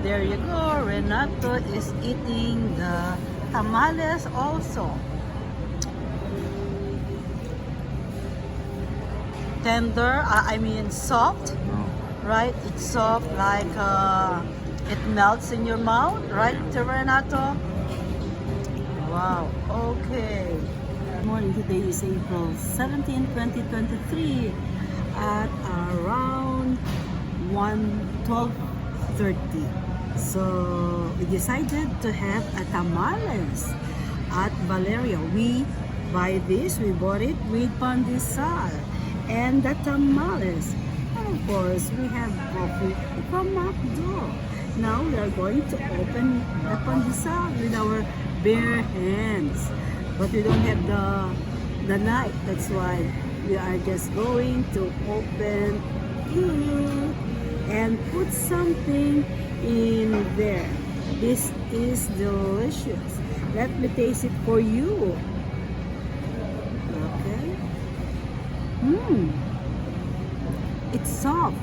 There you go. Renato is eating the tamales also. Tender, I mean soft, right? It's soft like it melts in your mouth, right, Renato? Wow, okay. Good morning. Today is April 17, 2023 at around 12:30. So we decided to have a tamales at Valeria. We buy this, we bought it with pandesal and the tamales. And of course, we have coffee from McDo. Now we are going to open the pandesal with our bare hands. But we don't have the knife. That's why we are just going to open it and put something in there. This is delicious. Let me taste it for you. Okay. It's soft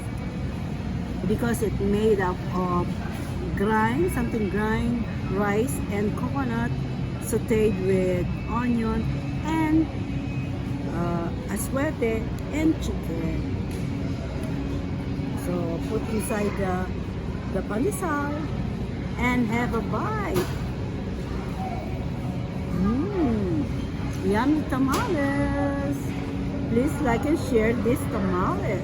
because it's made up of something grind, rice and coconut sauteed with onion and aswete and chicken. So put inside the pandesal and have a bite. Yummy tamales. Please like and share this tamales.